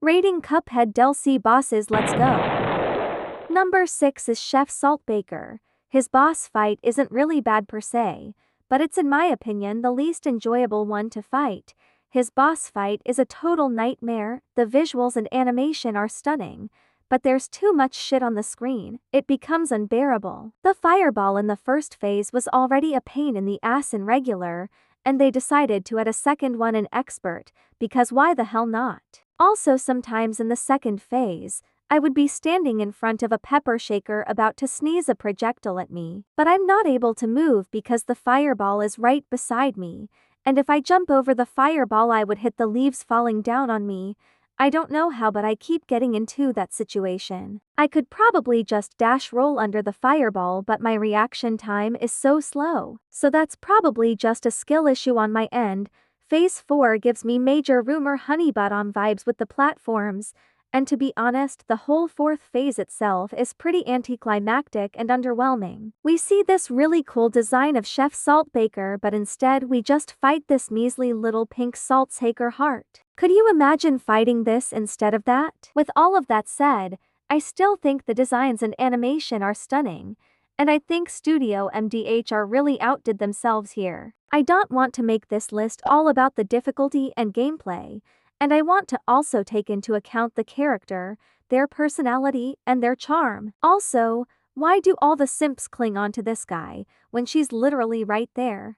Rating Cuphead DLC bosses, let's go. Number 6 is Chef Saltbaker. His boss fight isn't really bad per se, but it's in my opinion the least enjoyable one to fight. His boss fight is a total nightmare, the visuals and animation are stunning, but there's too much shit on the screen, it becomes unbearable. The fireball in the first phase was already a pain in the ass in regular, and they decided to add a second one in expert, because why the hell not? Also sometimes in the second phase, I would be standing in front of a pepper shaker about to sneeze a projectile at me, but I'm not able to move because the fireball is right beside me, and if I jump over the fireball I would hit the leaves falling down on me. I don't know how, but I keep getting into that situation. I could probably just dash roll under the fireball, but my reaction time is so slow. So that's probably just a skill issue on my end. Phase 4 gives me major rumor honeybottom vibes with the platforms, and to be honest, the whole fourth phase itself is pretty anticlimactic and underwhelming. We see this really cool design of Chef Saltbaker, but instead we just fight this measly little pink Saltsaker heart. Could you imagine fighting this instead of that? With all of that said, I still think the designs and animation are stunning, and I think Studio MDHR really outdid themselves here. I don't want to make this list all about the difficulty and gameplay, and I want to also take into account the character, their personality, and their charm. Also, why do all the simps cling on to this guy, when she's literally right there?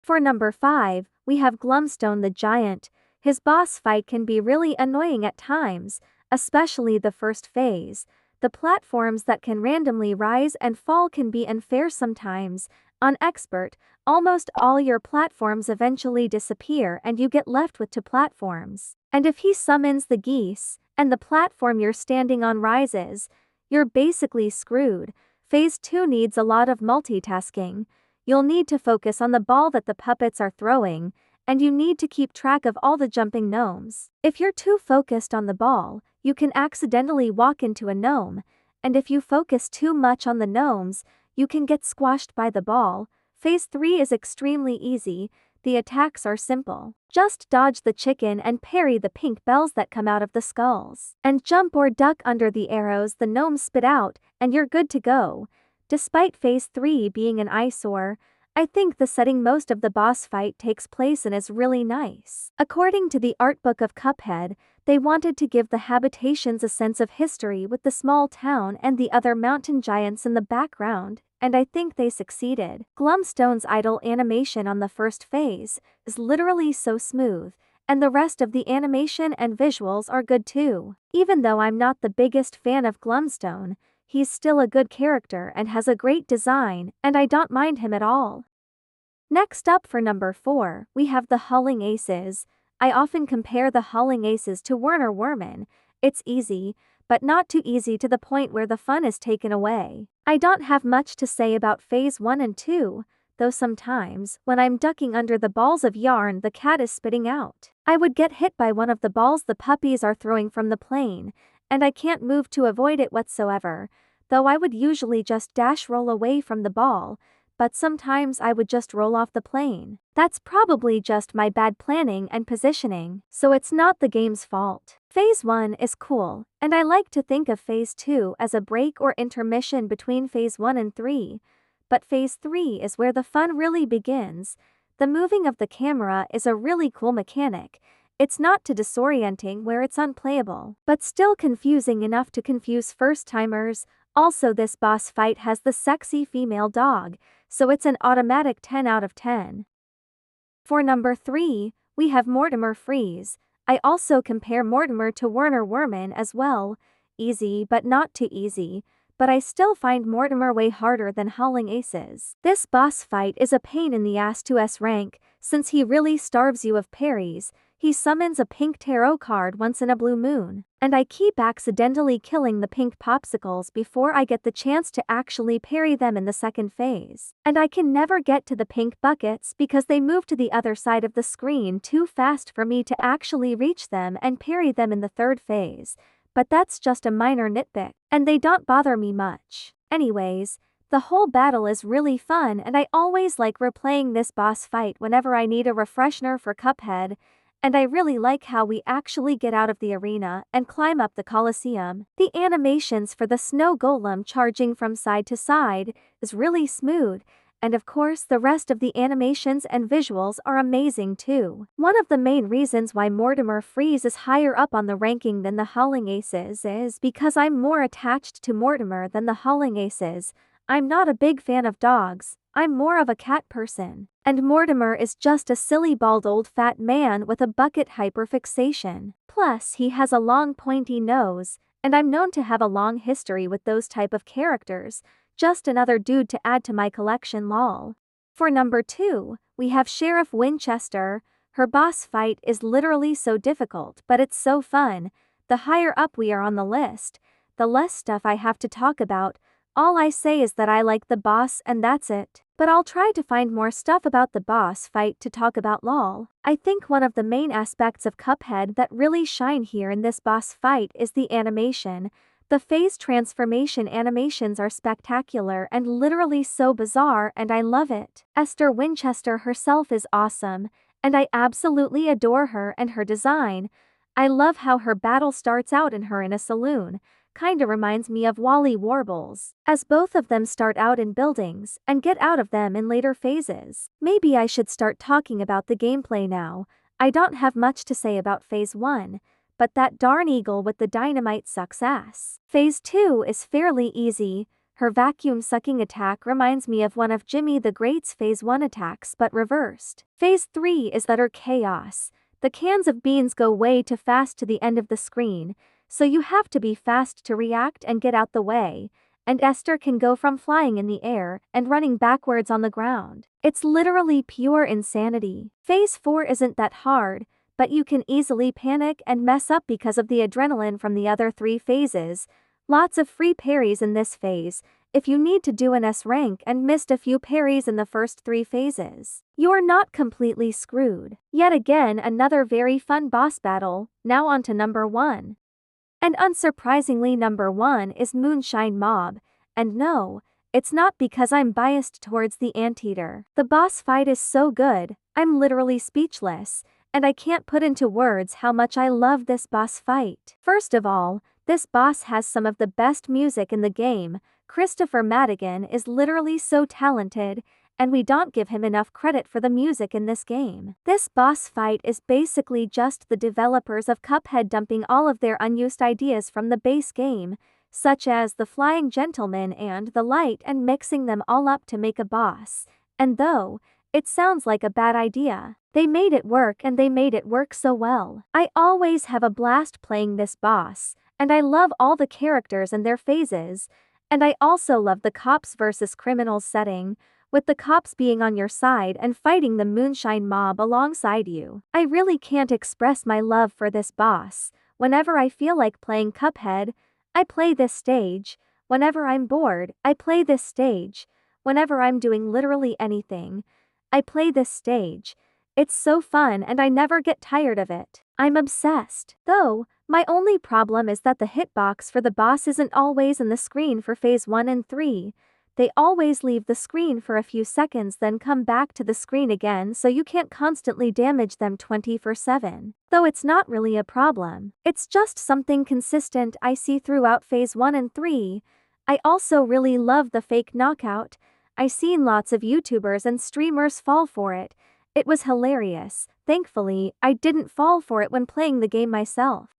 For number 5, we have Glenstone the Giant. His boss fight can be really annoying at times, especially the first phase. The platforms that can randomly rise and fall can be unfair sometimes. On expert, almost all your platforms eventually disappear and you get left with 2 platforms. And if he summons the geese, and the platform you're standing on rises, you're basically screwed. Phase 2 needs a lot of multitasking. You'll need to focus on the ball that the puppets are throwing, and you need to keep track of all the jumping gnomes. If you're too focused on the ball, you can accidentally walk into a gnome, and if you focus too much on the gnomes, you can get squashed by the ball. Phase 3 is extremely easy, the attacks are simple. Just dodge the chicken and parry the pink bells that come out of the skulls. And jump or duck under the arrows the gnomes spit out, and you're good to go. Despite Phase 3 being an eyesore, I think the setting most of the boss fight takes place in is really nice. According to the art book of Cuphead, they wanted to give the habitations a sense of history with the small town and the other mountain giants in the background, and I think they succeeded. Glenstone's idle animation on the first phase is literally so smooth, and the rest of the animation and visuals are good too. Even though I'm not the biggest fan of Glenstone, he's still a good character and has a great design, and I don't mind him at all. Next up for number 4, we have the Howling Aces. I often compare the Howling Aces to Werner Werman. It's easy, but not too easy to the point where the fun is taken away. I don't have much to say about Phase 1 and 2, though sometimes, when I'm ducking under the balls of yarn the cat is spitting out, I would get hit by one of the balls the puppies are throwing from the plane, and I can't move to avoid it whatsoever, though I would usually just dash roll away from the ball, but sometimes I would just roll off the plane. That's probably just my bad planning and positioning, so it's not the game's fault. Phase 1 is cool, and I like to think of Phase 2 as a break or intermission between Phase 1 and 3, but Phase 3 is where the fun really begins. The moving of the camera is a really cool mechanic. It's not too disorienting where it's unplayable, but still confusing enough to confuse first-timers. Also, this boss fight has the sexy female dog, so it's an automatic 10 out of 10. For number 3, we have Mortimer Freeze. I also compare Mortimer to Werner Werman as well. Easy but not too easy, but I still find Mortimer way harder than Howling Aces. This boss fight is a pain in the ass to S rank, since he really starves you of parries. He summons a pink tarot card once in a blue moon, and I keep accidentally killing the pink popsicles before I get the chance to actually parry them in the second phase. And I can never get to the pink buckets because they move to the other side of the screen too fast for me to actually reach them and parry them in the third phase. But that's just a minor nitpick, and they don't bother me much. Anyways, the whole battle is really fun and I always like replaying this boss fight whenever I need a refresher for Cuphead. and I really like how we actually get out of the arena and climb up the Colosseum. The animations for the snow golem charging from side to side is really smooth, and of course the rest of the animations and visuals are amazing too. One of the main reasons why Mortimer Freeze is higher up on the ranking than the Howling Aces is because I'm more attached to Mortimer than the Howling Aces. I'm not a big fan of dogs, I'm more of a cat person. And Mortimer is just a silly bald old fat man with a bucket hyperfixation. Plus he has a long pointy nose, and I'm known to have a long history with those type of characters. Just another dude to add to my collection, lol. For number 2, we have Sheriff Winchester. Her boss fight is literally so difficult, but it's so fun. The higher up we are on the list, the less stuff I have to talk about. All I say is that I like the boss and that's it. But I'll try to find more stuff about the boss fight to talk about, lol. I think one of the main aspects of Cuphead that really shine here in this boss fight is the animation. The phase transformation animations are spectacular and literally so bizarre, and I love it. Esther Winchester herself is awesome, and I absolutely adore her and her design. I love how her battle starts out in a saloon. Kinda reminds me of Wally Warbles, as both of them start out in buildings and get out of them in later phases. Maybe I should start talking about the gameplay now. I don't have much to say about phase 1, but that darn eagle with the dynamite sucks ass. Phase 2 is fairly easy. Her vacuum sucking attack reminds me of one of Jimmy the Great's phase 1 attacks but reversed. Phase 3 is utter chaos. The cans of beans go way too fast to the end of the screen, so you have to be fast to react and get out the way, and Esther can go from flying in the air and running backwards on the ground. It's literally pure insanity. Phase 4 isn't that hard, but you can easily panic and mess up because of the adrenaline from the other 3 phases. Lots of free parries in this phase. If you need to do an S rank and missed a few parries in the first 3 phases, you're not completely screwed. Yet again, another very fun boss battle. Now on to number 1. And unsurprisingly, number 1 is Moonshine Mob. And no, it's not because I'm biased towards the anteater. The boss fight is so good, I'm literally speechless, and I can't put into words how much I love this boss fight. First of all, this boss has some of the best music in the game. Christopher Madigan is literally so talented, and we don't give him enough credit for the music in this game. This boss fight is basically just the developers of Cuphead dumping all of their unused ideas from the base game, such as the flying gentleman and the light, and mixing them all up to make a boss. And though it sounds like a bad idea, they made it work, and they made it work so well. I always have a blast playing this boss, and I love all the characters and their phases, and I also love the cops versus criminals setting, with the cops being on your side and fighting the Moonshine Mob alongside you. I really can't express my love for this boss. Whenever I feel like playing Cuphead, I play this stage. Whenever I'm bored, I play this stage. Whenever I'm doing literally anything, I play this stage. It's so fun and I never get tired of it. I'm obsessed. Though, my only problem is that the hitbox for the boss isn't always in the screen for phase 1 and 3. They always leave the screen for a few seconds then come back to the screen again, so you can't constantly damage them 24/7. Though it's not really a problem. It's just something consistent I see throughout phase 1 and 3. I also really love the fake knockout. I seen lots of YouTubers and streamers fall for it. It was hilarious. Thankfully, I didn't fall for it when playing the game myself.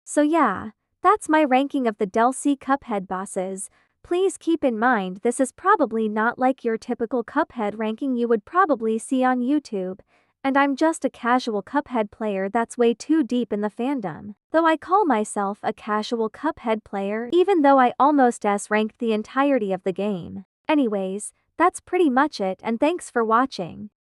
So yeah, that's my ranking of the DLC Cuphead bosses. Please keep in mind this is probably not like your typical Cuphead ranking you would probably see on YouTube, and I'm just a casual Cuphead player that's way too deep in the fandom. Though I call myself a casual Cuphead player even though I almost S-ranked the entirety of the game. Anyways, that's pretty much it, and thanks for watching.